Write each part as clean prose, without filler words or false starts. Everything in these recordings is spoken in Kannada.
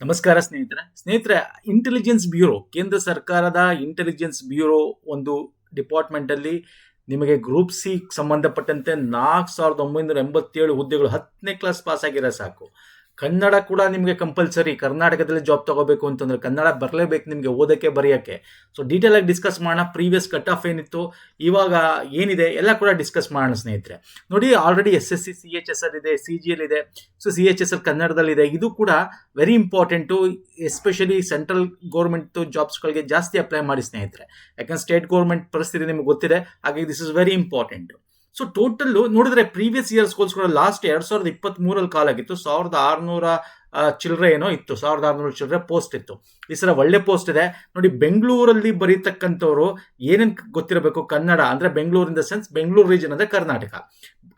ನಮಸ್ಕಾರ ಸ್ನೇಹಿತರೆ, ಇಂಟೆಲಿಜೆನ್ಸ್ ಬ್ಯೂರೋ, ಕೇಂದ್ರ ಸರ್ಕಾರದ ಇಂಟೆಲಿಜೆನ್ಸ್ ಬ್ಯೂರೋ ಒಂದು ಡಿಪಾರ್ಟ್ಮೆಂಟ್ ಅಲ್ಲಿ ನಿಮಗೆ ಗ್ರೂಪ್ ಸಿ ಸಂಬಂಧಪಟ್ಟಂತೆ 4987 ಹುದ್ದೆಗಳು 10ನೇ ಕ್ಲಾಸ್ ಪಾಸ್ ಆಗಿರೋ ಸಾಕು. ಕನ್ನಡ ಕೂಡ ನಿಮಗೆ ಕಂಪಲ್ಸರಿ. ಕರ್ನಾಟಕದಲ್ಲಿ ಜಾಬ್ ತಗೋಬೇಕು ಅಂತಂದ್ರೆ ಕನ್ನಡ ಬರಲೇಬೇಕು ನಿಮಗೆ ಓದಕ್ಕೆ ಬರೆಯೋಕ್ಕೆ. ಸೊ ಡೀಟೇಲ್ ಆಗಿ ಡಿಸ್ಕಸ್ ಮಾಡೋಣ. ಪ್ರೀವಿಯಸ್ ಕಟ್ ಆಫ್ ಏನಿತ್ತು, ಇವಾಗ ಏನಿದೆ ಎಲ್ಲ ಕೂಡ ಡಿಸ್ಕಸ್ ಮಾಡೋಣ ಸ್ನೇಹಿತರೆ. ನೋಡಿ, ಆಲ್ರೆಡಿ SSC CHSL ಇದೆ, CGL ಇದೆ. ಸೊ CHSL ಕನ್ನಡದಲ್ಲಿದೆ. ಇದು ಕೂಡ very important, especially central government ಜಾಬ್ಸ್ಗಳಿಗೆ ಜಾಸ್ತಿ ಅಪ್ಲೈ ಮಾಡಿ ಸ್ನೇಹಿತರೆ. ಯಾಕಂದ್ರೆ ಸ್ಟೇಟ್ ಗೌರ್ಮೆಂಟ್ ಪರಿಸ್ಥಿತಿ ನಿಮಗೆ ಗೊತ್ತಿದೆ, ಹಾಗಾಗಿ this is very important. So total ನೋಡಿದ್ರೆ ಪ್ರೀವಿಯಸ್ ಇಯರ್ಸ್ ಹೋಲ್ಸ್ಕೊಂಡು ಲಾಸ್ಟ್ 2023 ಕಾಲ್ ಆಗಿತ್ತು. 1600 ಚಿಲ್ಲರೆ ಏನೋ ಇತ್ತು, 1600 ಚಿಲ್ಲರೆ ಪೋಸ್ಟ್ ಇತ್ತು. ಈ ಸಲ ಒಳ್ಳೆ ಪೋಸ್ಟ್ ಇದೆ ನೋಡಿ. ಬೆಂಗಳೂರಲ್ಲಿ ಬರೀತಕ್ಕಂಥವ್ರು ಏನೇನು ಗೊತ್ತಿರಬೇಕು, ಕನ್ನಡ ಅಂದ್ರೆ Bengaluru in the sense Bengaluru region ಅಂದ್ರೆ ಕರ್ನಾಟಕ,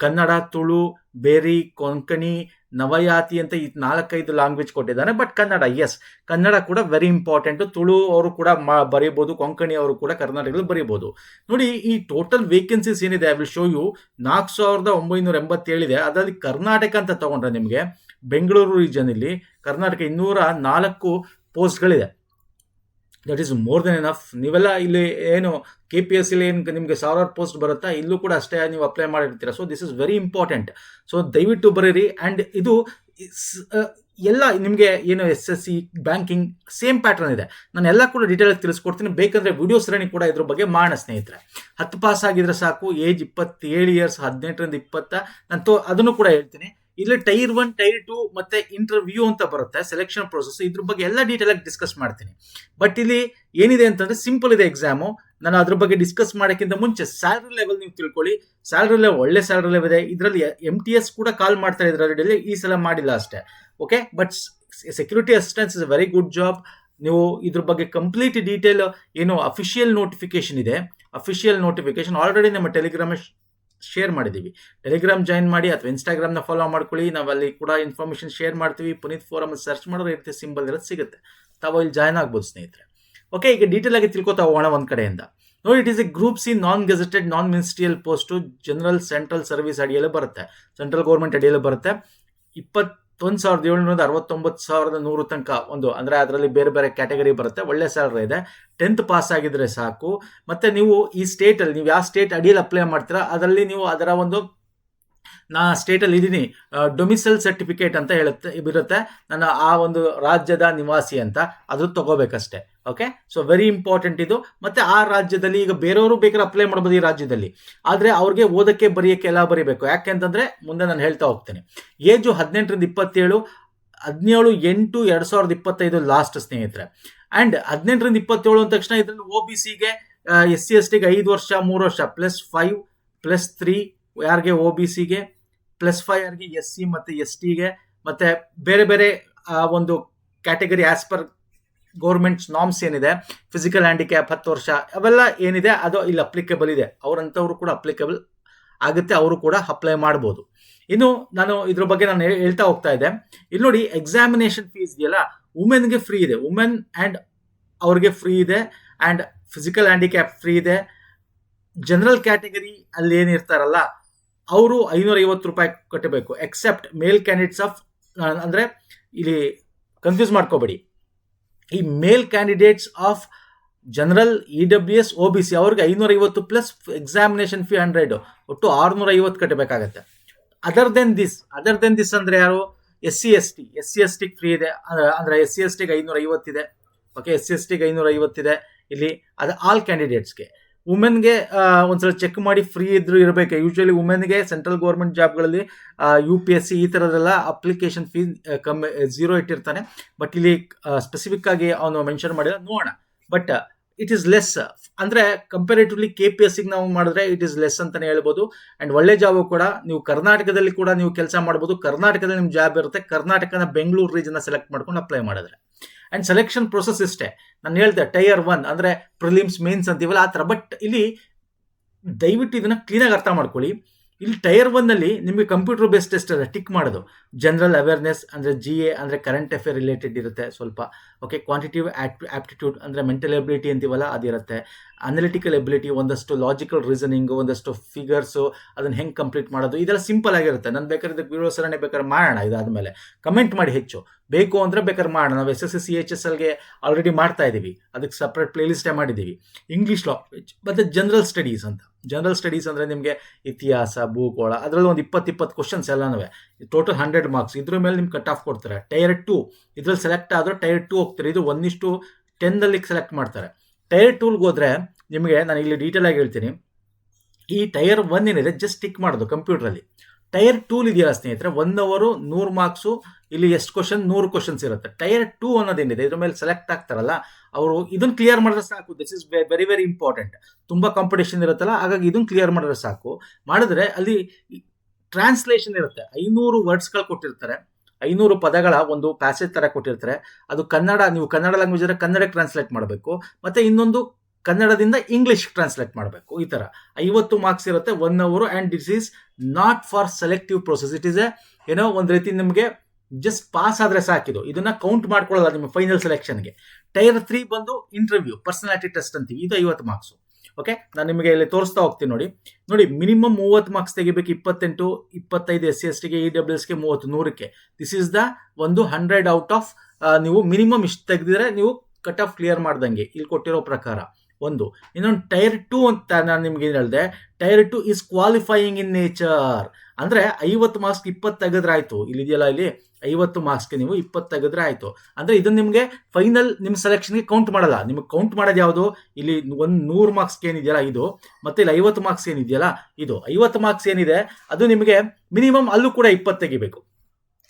ಕನ್ನಡ, ತುಳು, ಬೇರಿ, ಕೊಂಕಣಿ, ನವಯಾತಿ ಅಂತ ಈ 4-5 ಲ್ಯಾಂಗ್ವೇಜ್ ಕೊಟ್ಟಿದ್ದಾನೆ. ಬಟ್ ಕನ್ನಡ, ಎಸ್, ಕನ್ನಡ ಕೂಡ ವೆರಿ ಇಂಪಾರ್ಟೆಂಟ್. ತುಳು ಅವರು ಕೂಡ ಬರೀಬಹುದು, ಕೊಂಕಣಿ ಅವರು ಕೂಡ ಕರ್ನಾಟಕದಲ್ಲಿ ಬರೀಬಹುದು. ನೋಡಿ, ಈ ಟೋಟಲ್ ವೇಕೆನ್ಸೀಸ್ ಏನಿದೆ ಐ ವಿಲ್ ಶೋ ಯು. 4987 ಇದೆ. ಅದರಲ್ಲಿ ಕರ್ನಾಟಕ ಅಂತ ತಗೊಂಡ್ರೆ ನಿಮಗೆ ಬೆಂಗಳೂರು ರೀಜನ್ ಇಲ್ಲಿ ಕರ್ನಾಟಕ 204 ಪೋಸ್ಟ್ಗಳಿದೆ. That is more than enough. ನೀವೆಲ್ಲ ಇಲ್ಲಿ ಏನು KPSC ಏನು ನಿಮಗೆ 1000 ಪೋಸ್ಟ್ ಬರುತ್ತಾ, ಇಲ್ಲೂ ಕೂಡ ಅಷ್ಟೇ ನೀವು ಅಪ್ಲೈ ಮಾಡಿರ್ತೀರ. So this is very important. So ದಯವಿಟ್ಟು ಬರೀರಿ. ಆ್ಯಂಡ್ ಇದು ಎಲ್ಲ ನಿಮಗೆ ಏನು SSC ಬ್ಯಾಂಕಿಂಗ್ ಸೇಮ್ ಪ್ಯಾಟರ್ನ್ ಇದೆ. ನಾನು ಎಲ್ಲ ಕೂಡ ಡೀಟೇಲ್ ತಿಳಿಸ್ಕೊಡ್ತೀನಿ. ಬೇಕಂದ್ರೆ ವಿಡಿಯೋ ಸರಣಿ ಕೂಡ ಇದ್ರ ಬಗ್ಗೆ ಮಾಡೋಣ ಸ್ನೇಹಿತರೆ. 10 ಪಾಸ್ ಆಗಿದ್ರೆ ಸಾಕು. ಏಜ್ 27 ಇಯರ್ಸ್, 18ರಿಂದ 20. ನಾನು ಅದನ್ನು ಕೂಡ ಹೇಳ್ತೀನಿ. ಇಲ್ಲಿ ಟೈರ್ 1, ಟೈರ್ 2 ಮತ್ತೆ ಇಂಟರ್ವ್ಯೂ ಅಂತ ಬರುತ್ತೆ, ಸೆಲೆಕ್ಷನ್ ಪ್ರೋಸೆಸ್. ಇದ್ರ ಬಗ್ಗೆ ಎಲ್ಲ ಡೀಟೇಲ್ ಆಗಿ ಡಿಸ್ಕಸ್ ಮಾಡ್ತೀನಿ. ಬಟ್ ಇಲ್ಲಿ ಏನಿದೆ ಅಂತಂದ್ರೆ ಸಿಂಪಲ್ ಇದೆ ಎಕ್ಸಾಮು. ನಾನು ಅದ್ರ ಬಗ್ಗೆ ಡಿಸ್ಕಸ್ ಮಾಡೋಕ್ಕಿಂತ ಮುಂಚೆ ಸ್ಯಾಲರಿ ಲೆವೆಲ್ ನೀವು ತಿಳ್ಕೊಳ್ಳಿ. ಸ್ಯಾಲರಿ ಲೆವೆಲ್ ಒಳ್ಳೆ ಸ್ಯಾಲರಿ ಲೆವೆಲ್ ಇದೆ. ಇದರಲ್ಲಿ MTS ಕೂಡ ಕಾಲ್ ಮಾಡ್ತಾರೆ ಇದರಲ್ಲಿ, ಈ ಸಲ ಮಾಡಿಲ್ಲ ಅಷ್ಟೇ. Okay, but security assistance is a very good job. ನೀವು ಇದ್ರ ಬಗ್ಗೆ ಕಂಪ್ಲೀಟ್ ಡೀಟೇಲ್ ಏನು ಅಫಿಷಿಯಲ್ ನೋಟಿಫಿಕೇಶನ್ ಇದೆ, ಅಫಿಷಿಯಲ್ ನೋಟಿಫಿಕೇಶನ್ ಆಲ್ರೆಡಿ ನಮ್ಮ ಟೆಲಿಗ್ರಾಮ್ ಶೇರ್ ಮಾಡಿದ್ದೀವಿ. ಟೆಲಿಗ್ರಾಮ್ ಜಾಯಿನ್ ಮಾಡಿ ಅಥವಾ ಇನ್ಸ್ಟಾಗ್ರಾಮ್ನ ಫಾಲೋ ಮಾಡ್ಕೊಳ್ಳಿ. ನಾವಲ್ಲಿ ಕೂಡ ಇನ್ಫಾರ್ಮೇಷನ್ ಶೇರ್ ಮಾಡ್ತೀವಿ. ಪುನೀತ್ ಫೋರಮ್ ಸರ್ಚ್ ಮಾಡಿದ್ರೆ ಇರುತ್ತೆ, ಸಿಂಬಲ್ ಇರೋದು ಸಿಗುತ್ತೆ. ತಾವು ಇಲ್ಲಿ ಜಾಯ್ನ್ ಆಗ್ಬೋದು ಸ್ನೇಹಿತರೆ. ಓಕೆ, ಈಗ ಡೀಟೇಲ್ ಆಗಿ ತಿಳ್ಕೊತಾ ಹೋಗೋಣ ಒಂದು ಕಡೆಯಿಂದ. ನೋಡಿ, it is A group C non gazetted non ministerial post. General central service ಅಡಿಯಲ್ಲಿ ಬರುತ್ತೆ, ಸೆಂಟ್ರಲ್ ಗೌರ್ಮೆಂಟ್ ಅಡಿಯಲ್ಲಿ ಬರುತ್ತೆ. 21,769,100 ತನಕ ಒಂದು ಅಂದ್ರೆ ಅದರಲ್ಲಿ ಬೇರೆ ಬೇರೆ ಕ್ಯಾಟಗರಿ ಬರುತ್ತೆ. ಒಳ್ಳೆ ಸ್ಯಾಲರಿ ಇದೆ. 10th ಪಾಸ್ ಆಗಿದ್ರೆ ಸಾಕು. ಮತ್ತೆ ನೀವು ಈ ಸ್ಟೇಟಲ್ಲಿ ನೀವು ಯಾವ ಸ್ಟೇಟ್ ಅಡಿಯಲ್ಲಿ ಅಪ್ಲೈ ಮಾಡ್ತೀರಾ ಅದರಲ್ಲಿ ನೀವು ಅದರ ಒಂದು ನಾ ಸ್ಟೇಟಲ್ಲಿ ಇದ್ದೀನಿ ಡೊಮಿಸೈಲ್ ಸರ್ಟಿಫಿಕೇಟ್ ಅಂತ ಇರುತ್ತೆ. ನನ್ನ ಆ ಒಂದು ರಾಜ್ಯದ ನಿವಾಸಿ ಅಂತ ಅದು ತಗೋಬೇಕಷ್ಟೇ. ಓಕೆ, ಸೊ ವೆರಿ ಇಂಪಾರ್ಟೆಂಟ್ ಇದು. ಮತ್ತೆ ಆ ರಾಜ್ಯದಲ್ಲಿ ಈಗ ಬೇರೆಯವರು ಬೇಕಾದ್ರೆ ಅಪ್ಲೈ ಮಾಡ್ಬೋದು ಈ ರಾಜ್ಯದಲ್ಲಿ, ಆದರೆ ಅವ್ರಿಗೆ ಓದಕ್ಕೆ ಬರೆಯೋಕ್ಕೆ ಎಲ್ಲ ಬರೀಬೇಕು. ಯಾಕೆಂತಂದ್ರೆ ಮುಂದೆ ನಾನು ಹೇಳ್ತಾ ಹೋಗ್ತೇನೆ. ಏಜು 18ರಿಂದ 27, 17/8/2025 ಲಾಸ್ಟ್ ಸ್ನೇಹಿತರೆ. ಆ್ಯಂಡ್ 18ರಿಂದ 27 ಅಂದ ತಕ್ಷಣ ಇದರಲ್ಲಿ OBCಗೆ SC STಗೆ 5 ವರ್ಷ 3 ವರ್ಷ +5 +3 ಯಾರಿಗೆ OBCಗೆ, +5 ಯಾರಿಗೆ SC ಮತ್ತು STಗೆ, ಮತ್ತೆ ಬೇರೆ ಬೇರೆ ಒಂದು category as per government norms ಏನಿದೆ, ಫಿಸಿಕಲ್ ಹ್ಯಾಂಡಿಕ್ಯಾಪ್ 10 ವರ್ಷ ಅವೆಲ್ಲ ಏನಿದೆ ಅದು ಇಲ್ಲಿ ಅಪ್ಲಿಕೇಬಲ್ ಇದೆ. ಅವರಂಥವ್ರು ಕೂಡ ಅಪ್ಲಿಕೇಬಲ್ ಆಗುತ್ತೆ, ಅವರು ಕೂಡ ಅಪ್ಲೈ ಮಾಡ್ಬೋದು. ಇನ್ನು ನಾನು ಇದ್ರ ಬಗ್ಗೆ ನಾನು ಹೇಳ್ತಾ ಹೋಗ್ತಾ ಇದ್ದೆ. ಇಲ್ಲಿ ನೋಡಿ, ಎಕ್ಸಾಮಿನೇಷನ್ ಫೀಸ್ ಇದೆಯಲ್ಲ, ವುಮೆನ್ಗೆ ಫ್ರೀ ಇದೆ. ವುಮೆನ್ ಆ್ಯಂಡ್ ಅವ್ರಿಗೆ ಫ್ರೀ ಇದೆ. ಆ್ಯಂಡ್ ಫಿಸಿಕಲ್ ಹ್ಯಾಂಡಿಕ್ಯಾಪ್ ಫ್ರೀ ಇದೆ. ಜನರಲ್ ಕ್ಯಾಟಗರಿ ಅಲ್ಲಿ ಏನಿರ್ತಾರಲ್ಲ ಅವರು 550 ರೂಪಾಯಿ ಕಟ್ಟಬೇಕು. ಎಕ್ಸೆಪ್ಟ್ ಮೇಲ್ ಕ್ಯಾಂಡಿಡೇಟ್ಸ್ ಆಫ್, ಅಂದರೆ ಇಲ್ಲಿ ಕನ್ಫ್ಯೂಸ್ ಮಾಡ್ಕೋಬೇಡಿ, ಈ ಮೇಲ್ candidates of general EWS OBC ಅವ್ರಿಗೆ 550 ಪ್ಲಸ್ ಎಕ್ಸಾಮಿನೇಷನ್ ಫೀ 100, ಒಟ್ಟು 650 ಕಟ್ಟಬೇಕಾಗತ್ತೆ. ಅದರ್ ದೆನ್ ದಿಸ್ ಅಂದ್ರೆ ಯಾರು? SC ST ಫ್ರೀ ಇದೆ. ಅಂದ್ರೆ SC STಗೆ 550 ಇದೆ. ಓಕೆ, SC STಗೆ 550 ಇದೆ ಇಲ್ಲಿ. ಅದು ಆಲ್ ಕ್ಯಾಂಡಿಡೇಟ್ಸ್ಗೆ. ವುಮೆನ್ಗೆ ಒಂದ್ಸಲ ಚೆಕ್ ಮಾಡಿ, ಫ್ರೀ ಇದ್ರೂ ಇರಬೇಕು. ಯೂಶಲಿ ವುಮೆನ್ಗೆ ಸೆಂಟ್ರಲ್ ಗೌರ್ಮೆಂಟ್ ಜಾಬ್ಗಳಲ್ಲಿ UPSC ಈ ಥರದೆಲ್ಲ ಅಪ್ಲಿಕೇಶನ್ ಫೀಸ್ ಕಮ್ಮಿ 0 ಇಟ್ಟಿರ್ತಾನೆ. ಬಟ್ ಇಲ್ಲಿ ಸ್ಪೆಸಿಫಿಕ್ ಆಗಿ ಅವನು ಮೆನ್ಷನ್ ಮಾಡಿಲ್ಲ, ನೋಡೋಣ. ಬಟ್ ಇಟ್ ಈಸ್ ಲೆಸ್, ಅಂದರೆ ಕಂಪೇರೇಟಿವ್ಲಿ KPSCಗೆ ನಾವು ಮಾಡಿದ್ರೆ ಇಟ್ ಈಸ್ ಲೆಸ್ ಅಂತಲೇ ಹೇಳ್ಬೋದು. ಆ್ಯಂಡ್ ಒಳ್ಳೆ ಜಾಬು ಕೂಡ. ನೀವು ಕರ್ನಾಟಕದಲ್ಲಿ ಕೂಡ ನೀವು ಕೆಲಸ ಮಾಡ್ಬೋದು. ಕರ್ನಾಟಕದಲ್ಲಿ ನಿಮ್ಮ ಜಾಬ್ ಇರುತ್ತೆ. ಕರ್ನಾಟಕನ ಬೆಂಗಳೂರು ರೀಜನ್ನ ಸೆಲೆಕ್ಟ್ ಮಾಡ್ಕೊಂಡು ಅಪ್ಲೈ ಮಾಡಿದ್ರೆ. ಆ್ಯಂಡ್ ಸೆಲೆಕ್ಷನ್ ಪ್ರೊಸೆಸ್ ಇಷ್ಟೇ. ನಾನು ಹೇಳ್ದೆ ಟೈರ್ 1 ಅಂದರೆ ಪ್ರಿಲಿಮ್ಸ್ ಮೇನ್ಸ್ ಅಂತೀವಲ್ಲ ಆ ಥರ. ಬಟ್ ಇಲ್ಲಿ ದಯವಿಟ್ಟು ಇದನ್ನು ಕ್ಲೀನಾಗಿ ಅರ್ಥ ಮಾಡ್ಕೊಳ್ಳಿ. ಇಲ್ಲಿ ಟೈರ್ 1ನಲ್ಲಿ ನಿಮಗೆ ಕಂಪ್ಯೂಟರ್ ಬೇಸ್ಡ್ ಟೆಸ್ಟ್ ಇದೆ, ಟಿಕ್ ಮಾಡೋದು. ಜನರಲ್ ಅವೇರ್ನೆಸ್ ಅಂದರೆ GA ಅಂದರೆ ಕರೆಂಟ್ ಅಫೇರ್ ರಿಲೇಟೆಡ್ ಇರುತ್ತೆ ಸ್ವಲ್ಪ. ಓಕೆ, ಕ್ವಾಂಟಿಟಿವ್ ಆಪ್ಟಿಟ್ಯೂಡ್ ಅಂದರೆ ಮೆಂಟಲ್ ಎಬಿಲಿಟಿ ಅಂತೀವಲ್ಲ ಅದಿರುತ್ತೆ. ಅನಲಿಟಿಕಲ್ ಎಬಿಲಿಟಿ, ಒಂದಷ್ಟು ಲಾಜಿಕಲ್ ರೀಸನಿಂಗ್, ಒಂದಷ್ಟು ಫಿಗರ್ಸು, ಅದನ್ನು ಹೆಂಗೆ ಕಂಪ್ಲೀಟ್ ಮಾಡೋದು, ಇದೆಲ್ಲ ಸಿಂಪಲ್ ಆಗಿರುತ್ತೆ. ನಾನು ಬೇಕಾದ್ರೆ ಇದಕ್ಕೆ ವಿಡಿಯೋ ಸರಣಿ ಬೇಕಾದ್ರೆ ಮಾಡೋಣ. ಇದಾದಮೇಲೆ ಕಮೆಂಟ್ ಮಾಡಿ, ಹೆಚ್ಚು ಬೇಕು ಅಂದರೆ ಬೇಕಾದ್ರೆ ಮಾಡೋಣ. ನಾವು SSC CHSLಗೆ ಆಲ್ರೆಡಿ ಮಾಡ್ತಾ ಇದ್ದೀವಿ, ಅದಕ್ಕೆ ಸಪ್ರೇಟ್ ಪ್ಲೇಲಿಸ್ಟೇ ಮಾಡಿದ್ದೀವಿ. ಇಂಗ್ಲೀಷ್ ಲಾಂಗ್ವೇಜ್ ಮತ್ತು ಜನರಲ್ ಸ್ಟಡೀಸ್ ಅಂತ. ಜನರಲ್ ಸ್ಟಡೀಸ್ ಅಂದರೆ ನಿಮಗೆ ಇತಿಹಾಸ, ಭೂಗೋಳ, ಅದರಲ್ಲಿ ಒಂದು 20 ಕ್ವಶನ್ಸ್ ಎಲ್ಲನೂ ಟೋಟಲ್ 100 ಮಾರ್ಕ್ಸ್. ಇದ್ರ ಮೇಲೆ ನಿಮ್ಗೆ ಕಟ್ ಆಫ್ ಕೊಡ್ತಾರೆ. ಟೈರ್ 2 ಇದ್ರಲ್ಲಿ ಸೆಲೆಕ್ಟ್ ಆದರೂ ಟೈರ್ 2 ಹೋಗ್ತಾರೆ. ಇದು 1:10 ಸೆಲೆಕ್ಟ್ ಮಾಡ್ತಾರೆ. ಟೈರ್ 2ಗೆ ಹೋದರೆ ನಿಮಗೆ ನಾನು ಇಲ್ಲಿ ಡೀಟೇಲ್ ಆಗಿ ಹೇಳ್ತೀನಿ. ಈ ಟೈರ್ 1 ಏನಿದೆ ಜಸ್ಟ್ ಟಿಕ್ ಮಾಡೋದು ಕಂಪ್ಯೂಟ್ರಲ್ಲಿ. ಟೈರ್ 2 ಇದೆಯಲ್ಲ ಸ್ನೇಹಿತರೆ, 1 ಅವರ್ 100 ಮಾರ್ಕ್ಸು. ಇಲ್ಲಿ ಎಷ್ಟು ಕ್ವಶನ್? 100 ಕ್ವಶನ್ಸ್ ಇರುತ್ತೆ. ಟೈರ್ 2 ಅನ್ನೋದೇನಿದೆ ಇದ್ರ ಮೇಲೆ ಸೆಲೆಕ್ಟ್ ಆಗ್ತಾರಲ್ಲ ಅವರು, ಇದನ್ನು ಕ್ಲಿಯರ್ ಮಾಡಿದ್ರೆ ಸಾಕು. This is very very important. ತುಂಬ ಕಾಂಪಿಟೇಷನ್ ಇರುತ್ತಲ್ಲ, ಹಾಗಾಗಿ ಇದನ್ನು ಕ್ಲಿಯರ್ ಮಾಡಿದ್ರೆ ಸಾಕು. ಮಾಡಿದ್ರೆ ಅಲ್ಲಿ ಟ್ರಾನ್ಸ್ಲೇಷನ್ ಇರುತ್ತೆ. 500 ವರ್ಡ್ಸ್ಗಳು ಕೊಟ್ಟಿರ್ತಾರೆ, 500 ಪದಗಳ ಒಂದು ಪ್ಯಾಸೇಜ್ ಥರ ಕೊಟ್ಟಿರ್ತಾರೆ. ಅದು ಕನ್ನಡ, ನೀವು ಕನ್ನಡ ಲ್ಯಾಂಗ್ವೇಜ್ ಅಂದರೆ ಕನ್ನಡಕ್ಕೆ ಟ್ರಾನ್ಸ್ಲೇಟ್ ಮಾಡಬೇಕು, ಮತ್ತು ಇನ್ನೊಂದು ಕನ್ನಡದಿಂದ ಇಂಗ್ಲೀಷ್ ಟ್ರಾನ್ಸ್ಲೇಟ್ ಮಾಡಬೇಕು. ಈ ಥರ 50 ಮಾರ್ಕ್ಸ್ ಇರುತ್ತೆ 1 hour. And this is not for selective process. It is ಏನೋ ಒಂದು ರೀತಿ ನಿಮಗೆ ಜಸ್ಟ್ ಪಾಸ್ ಆದರೆ ಸಾಕಿದು, ಇದನ್ನ ಕೌಂಟ್ ಮಾಡ್ಕೊಳ್ಳಲ್ಲ ನಿಮ್ಮ ಫೈನಲ್ ಸೆಲೆಕ್ಷನ್ಗೆ. ಟೈರ್ 3 ಬಂದು ಇಂಟರ್ವ್ಯೂ, ಪರ್ಸನಾಲಿಟಿ ಟೆಸ್ಟ್ ಅಂತೀವಿ. ಇದು 50 ಮಾರ್ಕ್ಸು. ಓಕೆ, ನಾನು ನಿಮಗೆ ಇಲ್ಲಿ ತೋರಿಸ್ತಾ ಹೋಗ್ತೀನಿ. ನೋಡಿ ಮಿನಿಮಮ್ 30 ಮಾರ್ಕ್ಸ್ ತೆಗಿಬೇಕು. 28, 25 SC/STಗೆ, EWSಗೆ 30, 100ಕ್ಕೆ. ದಿಸ್ ಈಸ್ ದ ಒಂದು 100 ಔಟ್ ಆಫ್ ನೀವು ಮಿನಿಮಮ್ ಇಷ್ಟು ತೆಗೆದಿದ್ರೆ ನೀವು ಕಟ್ ಆಫ್ ಕ್ಲಿಯರ್ ಮಾಡ್ದಂಗೆ ಇಲ್ಲಿ ಕೊಟ್ಟಿರೋ ಪ್ರಕಾರ. ಒಂದು ಇನ್ನೊಂದು ಟೈರ್ 2 ಅಂತ ನಾನು ನಿಮ್ಗೆ ಏನು ಹೇಳಿದೆ, tyre 2 is qualifying in nature. ಅಂದರೆ 50 ಮಾರ್ಕ್ಸ್ 20 ತೆಗೆದ್ರೆ ಆಯಿತು. ಇಲ್ಲಿದೆಯಲ್ಲ, ಇಲ್ಲಿ 50 ಮಾರ್ಕ್ಸ್ಗೆ ನೀವು 20 ತೆಗೆದ್ರೆ ಆಯಿತು. ಅಂದರೆ ಇದನ್ನು ನಿಮಗೆ ಫೈನಲ್ ನಿಮ್ಮ ಸೆಲೆಕ್ಷನ್ಗೆ ಕೌಂಟ್ ಮಾಡಲ್ಲ. ನಿಮಗೆ ಕೌಂಟ್ ಮಾಡೋದು ಯಾವುದು? ಇಲ್ಲಿ 100 ಮಾರ್ಕ್ಸ್ಗೆ ಏನಿದೆಯಲ್ಲ ಇದು, ಮತ್ತು ಇಲ್ಲಿ 50 ಮಾರ್ಕ್ಸ್ ಏನಿದೆಯಲ್ಲ ಇದು. 50 ಮಾರ್ಕ್ಸ್ ಏನಿದೆ ಅದು ನಿಮಗೆ ಮಿನಿಮಮ್ ಅಲ್ಲೂ ಕೂಡ 20 ತೆಗಿಬೇಕು.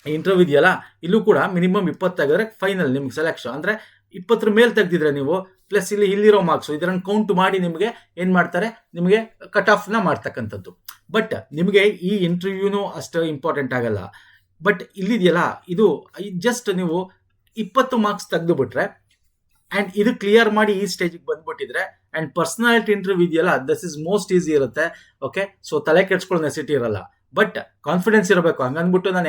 ಇಂಟರ್ವ್ಯೂ ಇದೆಯಲ್ಲ, ಇಲ್ಲೂ ಕೂಡ ಮಿನಿಮಮ್ 20 ತೆಗೆದ್ರೆ ಫೈನಲ್ ನಿಮ್ಗೆ ಸೆಲೆಕ್ಷನ್. ಅಂದರೆ 20 ಮೇಲೆ ತೆಗೆದಿದ್ರೆ ನೀವು, ಪ್ಲಸ್ ಇಲ್ಲಿರೋ ಮಾರ್ಕ್ಸು, ಇದನ್ನು ಕೌಂಟ್ ಮಾಡಿ ನಿಮಗೆ ಏನು ಮಾಡ್ತಾರೆ, ನಿಮಗೆ ಕಟ್ ಆಫ್ನ ಮಾಡ್ತಕ್ಕಂಥದ್ದು. ಬಟ್ ನಿಮಗೆ ಈ ಇಂಟರ್ವ್ಯೂನು ಅಷ್ಟು ಇಂಪಾರ್ಟೆಂಟ್ ಆಗಲ್ಲ. ಬಟ್ ಇಲ್ಲಿದೆಯಲ್ಲ, ಇದು ಜಸ್ಟ್ ನೀವು 20 ಮಾರ್ಕ್ಸ್ ತೆಗೆದು ಬಿಟ್ರೆ ಆ್ಯಂಡ್ ಇದು ಕ್ಲಿಯರ್ ಮಾಡಿ ಈ ಸ್ಟೇಜಿಗೆ ಬಂದ್ಬಿಟ್ಟಿದ್ರೆ, ಆ್ಯಂಡ್ ಪರ್ಸನಾಲಿಟಿ ಇಂಟರ್ವ್ಯೂ ಇದೆಯಲ್ಲ, ದಿಸ್ ಇಸ್ ಮೋಸ್ಟ್ ಈಸಿ ಇರುತ್ತೆ. ಓಕೆ, ಸೊ ತಲೆ ಕೆಡ್ಸ್ಕೊಳ್ಳೋ ನೆಸಿಟಿ ಇರಲ್ಲ. ಬಟ್ ಕಾನ್ಫಿಡೆನ್ಸ್ ಇರಬೇಕು. ಹಂಗಂದ್ಬಿಟ್ಟು ನಾನು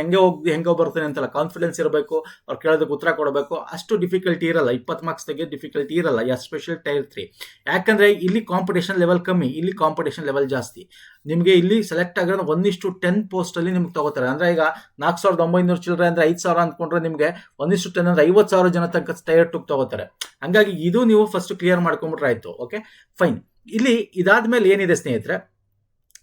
ಹೆಂಗೋ ಬರ್ತೇನೆ ಅಂತಲ್ಲ, ಕಾನ್ಫಿಡೆನ್ಸ್ ಇರಬೇಕು. ಅವ್ರು ಕೇಳೋದಕ್ಕೆ ಉತ್ತರ ಕೊಡಬೇಕು. ಅಷ್ಟು ಡಿಫಿಕಲ್ಟಿ ಇರಲ್ಲ. 20 ಮಾರ್ಕ್ಸ್ ತೆಗೆದು ಡಿಫಿಕಲ್ಟಿ ಇರಲ್ಲ, ಎಸ್ಪೆಷಲ್ ಟೈರ್ 3. ಯಾಕಂದರೆ ಇಲ್ಲಿ ಕಾಂಪಿಟೇಷನ್ ಲೆವೆಲ್ ಕಮ್ಮಿ, ಇಲ್ಲಿ ಕಾಂಪಿಟೇಷನ್ ಲೆವೆಲ್ ಜಾಸ್ತಿ. ನಿಮಗೆ ಇಲ್ಲಿ ಸೆಲೆಕ್ಟ್ ಆಗಿರೋದು 1:10 ಪೋಸ್ಟಲ್ಲಿ ನಿಮ್ಗೆ ತಗೋತಾರೆ. ಅಂದರೆ ಈಗ 4,900 ಚಿಲ್ಲರೆ ಅಂದರೆ 5,000 ಅಂದ್ಕೊಂಡ್ರೆ ನಿಮಗೆ 1:10 ಅಂದರೆ 50,000 ಜನ ತನಕ ಟೈರ್ 2 ತಗೋತಾರೆ. ಹಂಗಾಗಿ ಇದು ನೀವು ಫಸ್ಟ್ ಕ್ಲಿಯರ್ ಮಾಡ್ಕೊಂಬಿಟ್ರೆ ಆಯಿತು. Okay, fine. ಇಲ್ಲಿ ಇದಾದ್ಮೇಲೆ ಏನಿದೆ ಸ್ನೇಹಿತರೆ,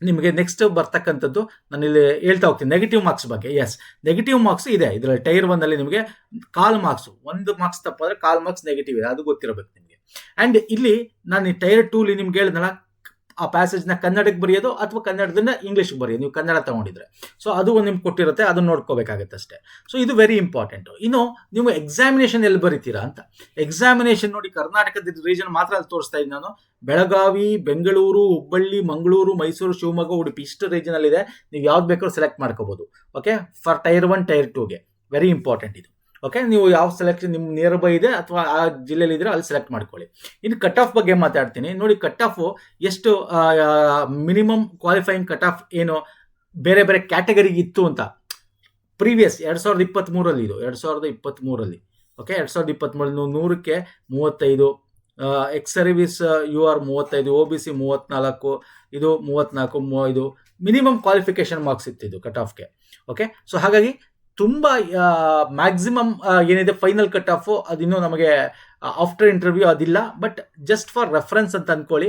ನಿಮಗೆ ನೆಕ್ಸ್ಟ್ ಬರ್ತಕ್ಕಂಥದ್ದು ನಾನು ಇಲ್ಲಿ ಹೇಳ್ತಾ ಹೋಗ್ತೀನಿ ನೆಗೆಟಿವ್ ಮಾರ್ಕ್ಸ್ ಬಗ್ಗೆ. ಎಸ್, ನೆಗೆಟಿವ್ ಮಾರ್ಕ್ಸ್ ಇದೆ ಇದರಲ್ಲಿ. ಟೈರ್ 1 ನಿಮಗೆ 1/4 ಮಾರ್ಕ್ಸು, 1 ಮಾರ್ಕ್ಸ್ ತಪ್ಪಾದರೆ 1/4 ಮಾರ್ಕ್ಸ್ ನೆಗೆಟಿವ್ ಇದೆ, ಅದು ಗೊತ್ತಿರಬೇಕು ನಿಮಗೆ. ಆ್ಯಂಡ್ ಇಲ್ಲಿ ನಾನು ಟೈರ್ 2 ನಿಮ್ಗೆ ಹೇಳಿದ್ನಲ್ಲ, ಆ ಪ್ಯಾಸೇಜ್ನ ಕನ್ನಡಕ್ಕೆ ಬರೆಯೋದು ಅಥವಾ ಕನ್ನಡದಿಂದ ಇಂಗ್ಲೀಷ್ಗೆ ಬರೆಯೋದು, ನೀವು ಕನ್ನಡ ತೊಗೊಂಡಿದ್ರೆ. ಸೊ ಅದು ಒಂದು ನಿಮ್ಗೆ ಕೊಟ್ಟಿರುತ್ತೆ, ಅದನ್ನು ನೋಡ್ಕೋಬೇಕಾಗತ್ತೆ ಅಷ್ಟೇ. ಸೊ ಇದು ವೆರಿ ಇಂಪಾರ್ಟೆಂಟು. ಇನ್ನು ನೀವು ಎಕ್ಸಾಮಿನೇಷನ್ ಎಲ್ಲಿ ಬರೀತೀರಾ ಅಂತ. ಎಕ್ಸಾಮಿನೇಷನ್ ನೋಡಿ, ಕರ್ನಾಟಕದ ರೀಜನ್ ಮಾತ್ರ ಅಲ್ಲಿ ತೋರಿಸ್ತಾ ಇದ್ದೀನಿ ನಾನು. ಬೆಳಗಾವಿ, ಬೆಂಗಳೂರು, ಹುಬ್ಬಳ್ಳಿ, ಮಂಗಳೂರು, ಮೈಸೂರು, ಶಿವಮೊಗ್ಗ, ಉಡುಪಿ, ಇಷ್ಟು ರೀಜನಲ್ಲಿದೆ. ನೀವು ಯಾವ್ದು ಬೇಕಾದ್ರೂ ಸೆಲೆಕ್ಟ್ ಮಾಡ್ಕೋಬೋದು. ಓಕೆ, ಫಾರ್ ಟೈರ್ 1, ಟೈರ್ 2ಗೆ ವೆರಿ ಇಂಪಾರ್ಟೆಂಟ್ ಇದು. ಓಕೆ, ನೀವು ಯಾವ ಸೆಲೆಕ್ಷನ್ ನಿಮ್ಮ ನಿಯರ್ ಬೈ ಇದೆ ಅಥವಾ ಆ ಜಿಲ್ಲೆಯಲ್ಲಿ ಇದ್ರೆ ಅಲ್ಲಿ ಸೆಲೆಕ್ಟ್ ಮಾಡ್ಕೊಳ್ಳಿ. ಇನ್ನು ಕಟ್ ಆಫ್ ಬಗ್ಗೆ ಮಾತಾಡ್ತೀನಿ. ನೋಡಿ, ಕಟ್ ಆಫು ಎಷ್ಟು ಮಿನಿಮಮ್ ಕ್ವಾಲಿಫೈಯಿಂಗ್ ಕಟ್ ಆಫ್ ಏನು ಬೇರೆ ಬೇರೆ ಕ್ಯಾಟಗರಿಗೆ ಇತ್ತು ಅಂತ. ಪ್ರೀವಿಯಸ್ 2023 ಇದು 2023. Okay, 2023 100ಕ್ಕೆ 35, ex service UR 35, OBC 34, ಇದು 34, ಇದು ಮಿನಿಮಮ್ ಕ್ವಾಲಿಫಿಕೇಷನ್ ಮಾರ್ಕ್ಸ್ ಇತ್ತು ಇದು ಕಟ್ ಆಫ್ಗೆ. ಓಕೆ, ಸೊ ಹಾಗಾಗಿ ತುಂಬ ಮ್ಯಾಕ್ಸಿಮಮ್ ಏನಿದೆ ಫೈನಲ್ ಕಟ್ ಆಫು ಅದಿನ್ನೂ ನಮಗೆ ಆಫ್ಟರ್ ಇಂಟರ್ವ್ಯೂ ಅದಿಲ್ಲ. ಬಟ್ ಜಸ್ಟ್ ಫಾರ್ ರೆಫರೆನ್ಸ್ ಅಂತ ಅಂದ್ಕೊಳ್ಳಿ,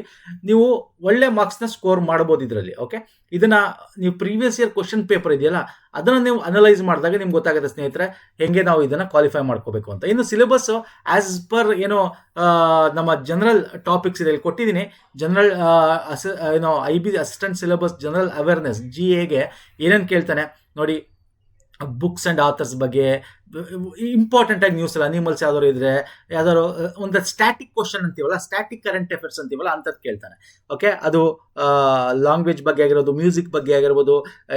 ನೀವು ಒಳ್ಳೆ ಮಾರ್ಕ್ಸ್ನ ಸ್ಕೋರ್ ಮಾಡ್ಬೋದು ಇದರಲ್ಲಿ. ಓಕೆ, ಇದನ್ನು ನೀವು ಪ್ರೀವಿಯಸ್ ಇಯರ್ ಕ್ವಶನ್ ಪೇಪರ್ ಇದೆಯಲ್ಲ, ಅದನ್ನು ನೀವು ಅನಲೈಸ್ ಮಾಡಿದಾಗ ನಿಮ್ಗೆ ಗೊತ್ತಾಗುತ್ತೆ ಸ್ನೇಹಿತರೆ, ಹೆಂಗೆ ನಾವು ಇದನ್ನು ಕ್ವಾಲಿಫೈ ಮಾಡ್ಕೋಬೇಕು ಅಂತ. ಇನ್ನು ಸಿಲೆಬಸ್ಸು ಆ್ಯಸ್ ಪರ್ ನಮ್ಮ ಜನರಲ್ ಟಾಪಿಕ್ಸ್ ಇದೆ, ಇಲ್ಲಿ ಕೊಟ್ಟಿದ್ದೀನಿ. General IB assistant syllabus general awareness GAಗೆ ಏನೇನು ಕೇಳ್ತಾನೆ ನೋಡಿ. ಬುಕ್ಸ್ ಆ್ಯಂಡ್ ಆಥರ್ಸ್ ಬಗ್ಗೆ ಇಂಪಾರ್ಟೆಂಟ್ ಆಗಿ ನ್ಯೂಸ್, ಅನಿಮಲ್ಸ್ ಯಾವ್ದಾದ್ರು ಇದ್ರೆ, ಯಾವ್ದಾದ್ರು ಒಂದು ಸ್ಟ್ಯಾಟಿಕ್ ಕ್ವಶನ್ ಅಂತೀವಲ್ಲ, ಸ್ಟ್ಯಾಟಿಕ್ ಕರೆಂಟ್ ಅಫೇರ್ಸ್ ಅಂತೀವಲ್ಲ, ಅಂಥದ್ದು ಕೇಳ್ತಾನೆ. ಓಕೆ, ಅದು ಲ್ಯಾಂಗ್ವೇಜ್ ಬಗ್ಗೆ ಆಗಿರ್ಬೋದು, ಮ್ಯೂಸಿಕ್ ಬಗ್ಗೆ ಆಗಿರ್ಬೋದು,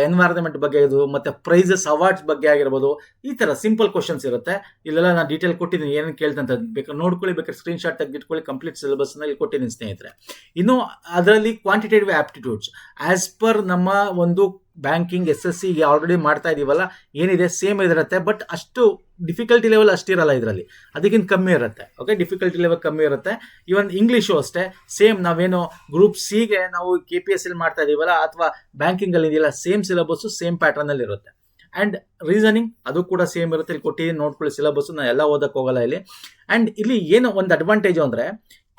ಎನ್ವೈರನ್ಮೆಂಟ್ ಬಗ್ಗೆ ಆಗಿರ್ಬೋದು, ಮತ್ತು ಪ್ರೈಸಸ್ ಅವಾರ್ಡ್ಸ್ ಬಗ್ಗೆ ಆಗಿರ್ಬೋದು. ಈ ಥರ ಸಿಂಪಲ್ ಕ್ವಶನ್ಸ್ ಇರುತ್ತೆ. ಇಲ್ಲೆಲ್ಲ ನಾನು ಡೀಟೇಲ್ ಕೊಟ್ಟಿದ್ದೀನಿ, ಏನೇನು ಕೇಳ್ತಂತ ಬೇಕಾದ್ರೆ ನೋಡ್ಕೊಳ್ಳಿ, ಬೇಕಾದ್ರೆ ಸ್ಕ್ರೀನ್ಶಾಟ್ ತೆಗೆದಿಟ್ಕೊಳ್ಳಿ. ಕಂಪ್ಲೀಟ್ ಸಿಲೆಬಸ್ನ ಇಲ್ಲಿ ಕೊಟ್ಟಿದ್ದೀನಿ ಸ್ನೇಹಿತರೆ. ಇನ್ನು ಅದರಲ್ಲಿ ಕ್ವಾಂಟಿಟೇಟಿವ್ ಆಪ್ಟಿಟ್ಯೂಡ್ಸ್ ಆ್ಯಸ್ ಪರ್ ನಮ್ಮ ಒಂದು ಬ್ಯಾಂಕಿಂಗ್ SSC ಆಲ್ರೆಡಿ ಮಾಡ್ತಾ ಇದೀವಲ್ಲ ಏನಿದೆ ಸೇಮ್ ಇದಿರುತ್ತೆ, ಬಟ್ ಅಷ್ಟು ಡಿಫಿಕಲ್ಟಿ ಲೆವೆಲ್ ಅಷ್ಟಿರಲ್ಲ ಇದರಲ್ಲಿ, ಅದಕ್ಕಿಂತ ಕಮ್ಮಿ ಇರುತ್ತೆ. ಓಕೆ, ಡಿಫಿಕಲ್ಟಿ ಲೆವೆಲ್ ಕಮ್ಮಿ ಇರುತ್ತೆ. ಇವನ್ ಇಂಗ್ಲೀಷು ಅಷ್ಟೇ ಸೇಮ್, ನಾವೇನು ಗ್ರೂಪ್ ಸಿಗೆ ನಾವು KPSC ಮಾಡ್ತಾ ಇದೀವಲ್ಲ ಅಥವಾ ಬ್ಯಾಂಕಿಂಗಲ್ಲಿ ಇದೆಯಲ್ಲ ಸೇಮ್ ಸಿಲೆಬಸ್ಸು ಸೇಮ್ ಪ್ಯಾಟರ್ನಲ್ಲಿ ಇರುತ್ತೆ. ಆ್ಯಂಡ್ ರೀಸನಿಂಗ್ ಅದು ಕೂಡ ಸೇಮ್ ಇರುತ್ತೆ. ಇಲ್ಲಿ ಕೊಟ್ಟಿದ್ದೀನಿ ನೋಡ್ಕೊಳ್ಳಿ ಸಿಲೆಬಸ್ಸು, ನಾನು ಎಲ್ಲ ಓದಕ್ಕೆ ಹೋಗಲ್ಲ ಇಲ್ಲಿ. ಆ್ಯಂಡ್ ಇಲ್ಲಿ ಏನು ಒಂದು ಅಡ್ವಾಂಟೇಜು ಅಂದರೆ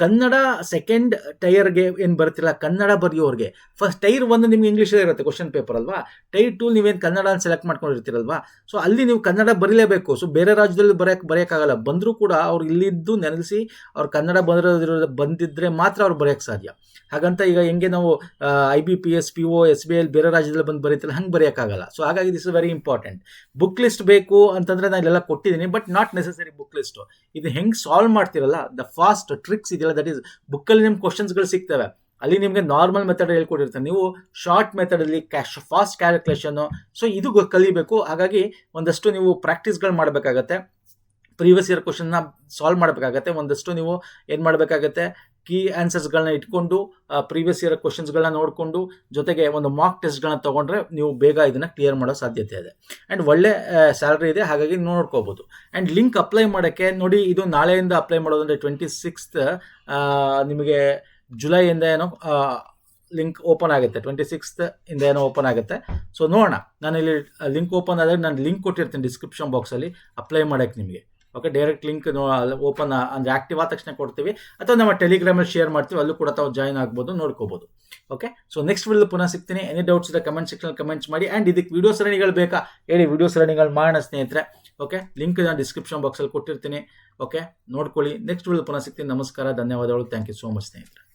ಕನ್ನಡ ಸೆಕೆಂಡ್ ಟೈರ್ಗೆ ಏನು ಬರ್ತಿಲ್ಲ ಕನ್ನಡ ಬರೆಯೋರಿಗೆ, ಫಸ್ಟ್ ಟೈರ್ 1 ನಿಮ್ಗೆ ಇಂಗ್ಲೀಷಲ್ಲೇ ಇರುತ್ತೆ ಕ್ವಶನ್ ಪೇಪರ್ ಅಲ್ವಾ, ಟೈರ್ 2 ನೀವೇನು ಕನ್ನಡ ಸೆಲೆಕ್ಟ್ ಮಾಡ್ಕೊಂಡಿರ್ತೀರಲ್ವಾ, ಸೊ ಅಲ್ಲಿ ನೀವು ಕನ್ನಡ ಬರೀಲೇಬೇಕು. ಸೊ ಬೇರೆ ರಾಜ್ಯದಲ್ಲಿ ಬರೆಯೋಕ್ಕಾಗಲ್ಲ, ಬಂದರೂ ಕೂಡ ಅವ್ರು ಇಲ್ಲಿದ್ದು ನೆನೆಸಿ ಅವ್ರು ಕನ್ನಡ ಬಂದಿದ್ದರೆ ಮಾತ್ರ ಅವ್ರು ಬರೆಯೋಕ್ಕೆ ಸಾಧ್ಯ. ಹಾಗಂತ ಈಗ ಹೆಂಗೆ ನಾವು IBPS PO SBI ಬೇರೆ ರಾಜ್ಯದಲ್ಲಿ ಬಂದು ಬರೀತಿಲ್ಲ, ಹಂಗೆ ಬರೆಯೋಕ್ಕಾಗಲ್ಲ. ಸೊ ಹಾಗಾಗಿ this is very important. Book list ಬೇಕು ಅಂತಂದರೆ ನಾನು ಇಲ್ಲೆಲ್ಲ ಕೊಟ್ಟಿದ್ದೀನಿ, but not necessary book list. ಇದು ಹೆಂಗೆ ಸಾಲ್ವ್ ಮಾಡ್ತಿರಲ್ಲ, ದ ಫಾಸ್ಟ್ ಟ್ರಿಕ್ಸ್ ಇದೆಯಲ್ಲ, ದಟ್ ಈಸ್ ಬುಕ್ಕಲ್ಲಿ ನಿಮ್ಗೆ ಕ್ವಶನ್ಸ್ಗಳು ಸಿಗ್ತವೆ, ಅಲ್ಲಿ ನಿಮಗೆ ನಾರ್ಮಲ್ ಮೆಥಡ್ ಹೇಳ್ಕೊಟ್ಟಿರ್ತಾರೆ, ನೀವು ಶಾರ್ಟ್ ಮೆಥಡಲ್ಲಿ ಫಾಸ್ಟ್ ಕ್ಯಾಲ್ಕುಲೇಷನ್ನು, ಸೊ ಇದು ಕಲಿಬೇಕು. ಹಾಗಾಗಿ ಒಂದಷ್ಟು ನೀವು ಪ್ರಾಕ್ಟೀಸ್ಗಳು ಮಾಡಬೇಕಾಗತ್ತೆ, ಪ್ರೀವಿಯಸ್ ಇಯರ್ ಕ್ವಶನ್ನ ಸಾಲ್ವ್ ಮಾಡಬೇಕಾಗತ್ತೆ. ಒಂದಷ್ಟು ನೀವು ಏನು ಮಾಡಬೇಕಾಗತ್ತೆ, ಕೀ ಆನ್ಸರ್ಸ್ಗಳನ್ನ ಇಟ್ಕೊಂಡು ಪ್ರೀವಿಯಸ್ ಇಯರ್ ಕ್ವಶನ್ಸ್ಗಳನ್ನ ನೋಡಿಕೊಂಡು ಜೊತೆಗೆ ಒಂದು ಮಾಕ್ ಟೆಸ್ಟ್ಗಳನ್ನ ತೊಗೊಂಡ್ರೆ ನೀವು ಬೇಗ ಇದನ್ನು ಕ್ಲಿಯರ್ ಮಾಡೋ ಸಾಧ್ಯತೆ ಇದೆ. ಆ್ಯಂಡ್ ಒಳ್ಳೆ ಸ್ಯಾಲ್ರಿ ಇದೆ, ಹಾಗಾಗಿ ನೋಡ್ಕೋಬೋದು. ಆ್ಯಂಡ್ ಲಿಂಕ್ ಅಪ್ಲೈ ಮಾಡೋಕ್ಕೆ ನೋಡಿ, ಇದು ನಾಳೆಯಿಂದ ಅಪ್ಲೈ ಮಾಡೋದಂದರೆ 26th ನಿಮಗೆ ಜುಲೈಯಿಂದ ಏನೋ ಲಿಂಕ್ ಓಪನ್ ಆಗುತ್ತೆ, 26th ಇಂದ ಏನೋ ಓಪನ್ ಆಗುತ್ತೆ. ಸೊ ನೋಡೋಣ, ನಾನು ಇಲ್ಲಿ ಲಿಂಕ್ ಓಪನ್ ಆದಾಗ ನಾನು ಲಿಂಕ್ ಕೊಟ್ಟಿರ್ತೀನಿ ಡಿಸ್ಕ್ರಿಪ್ಷನ್ ಬಾಕ್ಸಲ್ಲಿ ಅಪ್ಲೈ ಮಾಡೋಕ್ಕೆ ನಿಮಗೆ. ಓಕೆ, ಡೈರೆಕ್ಟ್ ಲಿಂಕ್ ಓಪನ್ ಅಂದರೆ ಆಕ್ಟಿವ್ ಆದ ತಕ್ಷಣ ಕೊಡ್ತೀವಿ, ಅಥವಾ ನಮ್ಮ ಟೆಲಿಗ್ರಾಮಲ್ಲಿ ಶೇರ್ ಮಾಡ್ತೀವಿ, ಅಲ್ಲೂ ಕೂಡ ತಾವು ಜಾಯ್ನ್ ಆಗ್ಬೋದು, ನೋಡ್ಕೋಬೋದು. ಓಕೆ, ಸೊ ನೆಕ್ಸ್ಟ್ ವಿಡಿಯೋ ಪುನಃ ಸಿಗ್ತೀನಿ. ಎನಿ ಡೌಟ್ಸ್ ಇದೆ ಕಮೆಂಟ್ ಸೆಕ್ಷನ್ ಕಮೆಂಟ್ಸ್ ಮಾಡಿ. ಆ್ಯಂಡ್ ಇದಕ್ಕೆ ವಿಡಿಯೋ ಸರಣಿಗಳು ಬೇಕಾ ಹೇಳಿ, ವಿಡಿಯೋ ಸರಣಿಗಳು ಮಾಡೋಣ ಸ್ನೇಹಿತರೆ. ಓಕೆ, ಲಿಂಕ್ ನಾನು ಡಿಸ್ಕ್ರಿಪ್ಷನ್ ಬಾಕ್ಸಲ್ಲಿ ಕೊಟ್ಟಿರ್ತೀನಿ. ಓಕೆ, ನೋಡ್ಕೊಳ್ಳಿ. ನೆಕ್ಸ್ಟ್ ವಿಡಿಯೋ ಪುನಃ ಸಿಗ್ತೀನಿ. ನಮಸ್ಕಾರ, ಧನ್ಯವಾದಗಳು. ಥ್ಯಾಂಕ್ ಯು ಸೋ ಮಚ್ ಸ್ನೇಹಿತರೆ.